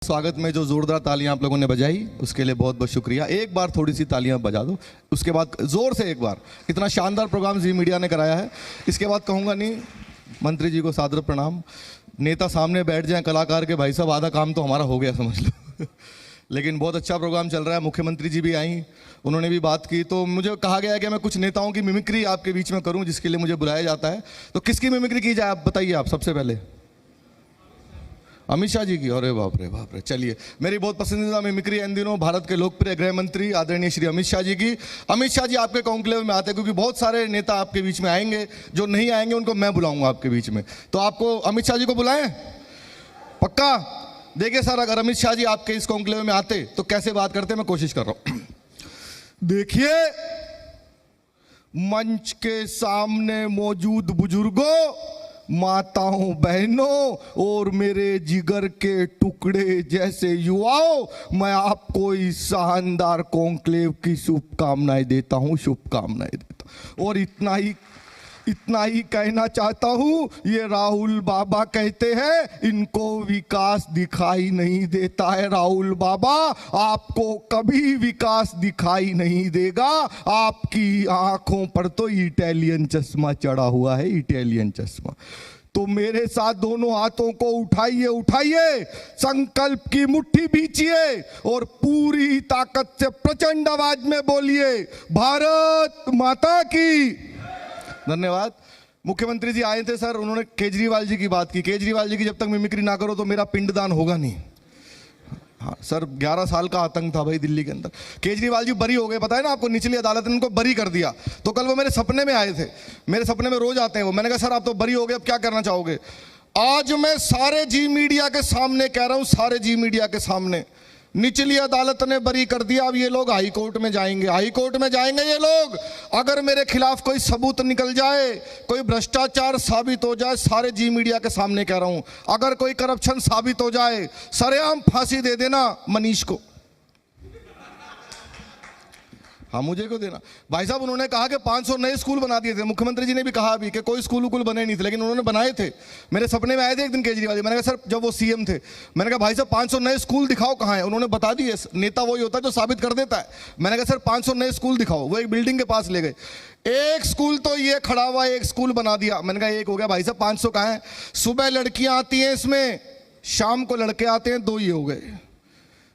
स्वागत में जो जोरदार तालियां आप लोगों ने बजाई उसके लिए बहुत बहुत शुक्रिया। एक बार थोड़ी सी तालियां बजा दो, उसके बाद जोर से एक बार। इतना शानदार प्रोग्राम जी मीडिया ने कराया है, इसके बाद कहूँगा नहीं। मंत्री जी को सादर प्रणाम। नेता सामने बैठ जाएं कलाकार के, भाई साहब आधा काम तो हमारा हो गया समझ लो। लेकिन बहुत अच्छा प्रोग्राम चल रहा है। मुख्यमंत्री जी भी आई, उन्होंने भी बात की, तो मुझे कहा गया है कि मैं कुछ नेताओं की मिमिक्री आपके बीच में करूं, जिसके लिए मुझे बुलाया जाता है। तो किसकी मिमिक्री की जाए आप बताइए। आप सबसे पहले अमित शाह जी की। अरे बाप रे बाप रे। चलिए, मेरी बहुत पसंदीदा मिमिक्री इन दिनों भारत के लोकप्रिय गृह मंत्री आदरणीय श्री अमित शाह जी की। अमित शाह जी आपके कॉन्क्लेव में आते हैं, क्योंकि बहुत सारे नेता आपके बीच में आएंगे, जो नहीं आएंगे उनको मैं बुलाऊंगा आपके बीच में। तो आपको अमित शाह जी को बुलाएं पक्का। देखिए सर, अगर अमित शाह जी आपके इस कॉन्क्लेव में आते तो कैसे बात करते, मैं कोशिश कर रहा हूं। देखिए, मंच के सामने मौजूद बुजुर्गों, माताओं, बहनों और मेरे जिगर के टुकड़े जैसे युवाओं, मैं आपको इस शानदार कॉन्क्लेव की शुभकामनाएं देता हूं, शुभकामनाएं देता हूं। और इतना ही कहना चाहता हूं, ये राहुल बाबा कहते हैं इनको विकास दिखाई नहीं देता है। राहुल बाबा, आपको कभी विकास दिखाई नहीं देगा। आपकी आंखों पर तो इटालियन चश्मा चढ़ा हुआ है, इटालियन चश्मा। तो मेरे साथ दोनों हाथों को उठाइए, संकल्प की मुट्ठी बींचिए और पूरी ताकत से प्रचंड आवाज में बोलिए, भारत माता की। धन्यवाद। मुख्यमंत्री जी आए थे सर, उन्होंने केजरीवाल जी की बात की। केजरीवाल जी की जब तक मिमिक्री ना करो तो मेरा पिंडदान होगा नहीं। हाँ सर, 11 साल का आतंक था भाई दिल्ली के अंदर। केजरीवाल जी बरी हो गए, पता है ना आपको, निचली अदालत ने उनको बरी कर दिया। तो कल वो मेरे सपने में आए थे, मेरे सपने में रोज आते हैं वो। मैंने कहा सर आप तो बरी हो गए, अब क्या करना चाहोगे। आज मैं सारे जी मीडिया के सामने कह रहा हूं, सारे जी मीडिया के सामने, निचली अदालत ने बरी कर दिया। अब ये लोग हाई कोर्ट में जाएंगे, हाई कोर्ट में जाएंगे ये लोग। अगर मेरे खिलाफ कोई सबूत निकल जाए, कोई भ्रष्टाचार साबित हो जाए, सारे जी मीडिया के सामने कह रहा हूं, अगर कोई करप्शन साबित हो जाए, सरेआम फांसी दे देना मनीष को। हाँ, मुझे क्यों देना भाई साहब। उन्होंने कहा कि 500 नए स्कूल बना दिए थे। मुख्यमंत्री जी ने भी कहा अभी कि कोई स्कूल बने नहीं थे, लेकिन उन्होंने बनाए थे। मेरे सपने में आए थे एक दिन केजरीवाल जी। मैंने कहा सर, जब वो सीएम थे, मैंने कहा भाई साहब 500 नए स्कूल दिखाओ कहाँ है। उन्होंने बता दिए। नेता वही होता है जो साबित कर देता है। मैंने कहा सर 500 नए स्कूल दिखाओ। वो एक बिल्डिंग के पास ले गए, एक स्कूल तो ये खड़ा हुआ, एक स्कूल बना दिया। मैंने कहा एक हो गया। भाई साहब 500 कहाँ है। सुबह लड़कियां आती हैं इसमें, शाम को लड़के आते हैं, 2 ही हो गए।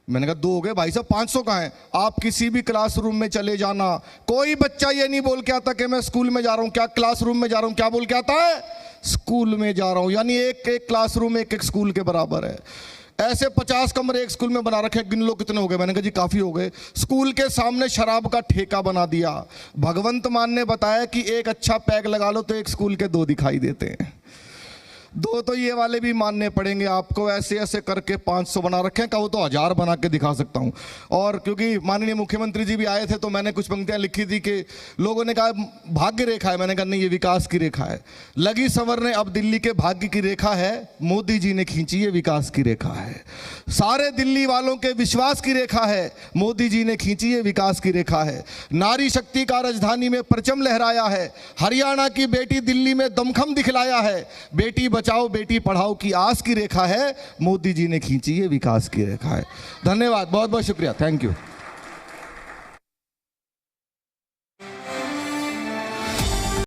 मैंने कहा 2 हो गए। भाई साहब 500 कहाँ है। आप किसी भी क्लासरूम में चले जाना, कोई बच्चा ये नहीं बोल के आता कि मैं स्कूल में जा रहा हूँ, क्या क्लासरूम में जा रहा हूँ, क्या बोल के आता है, स्कूल में जा रहा हूँ। यानी एक एक क्लासरूम एक स्कूल के बराबर है। ऐसे 50 कमरे एक स्कूल में बना रखे, गिन लो कितने हो गए। मैंने कहा जी काफी हो गए। स्कूल के सामने शराब का ठेका बना दिया। भगवंत मान ने बताया कि एक अच्छा पैग लगा लो तो एक स्कूल के 2 दिखाई देते हैं। 2 तो ये वाले भी मानने पड़ेंगे आपको। ऐसे ऐसे करके 500 बना रखे हैं, कहो तो 1000 बना के दिखा सकता हूं। और क्योंकि माननीय मुख्यमंत्री जी भी आए थे, तो मैंने कुछ पंक्तियां लिखी थी कि लोगों ने कहा भाग्य रेखा है। मैंने कहा नहीं, ये विकास की रेखा है। लगी संवरने अब दिल्ली के भाग्य की रेखा है, मोदी जी ने खींची, ये विकास की रेखा है। सारे दिल्ली वालों के विश्वास की रेखा है, मोदी जी ने खींची, ये विकास की रेखा है। नारी शक्ति का राजधानी में परचम लहराया है, हरियाणा की बेटी दिल्ली में दमखम दिखलाया है। बेटी बचाओ बेटी पढ़ाओ की आस की रेखा है, मोदी जी ने खींची, ये विकास की रेखा है। धन्यवाद, बहुत बहुत शुक्रिया, थैंक यू।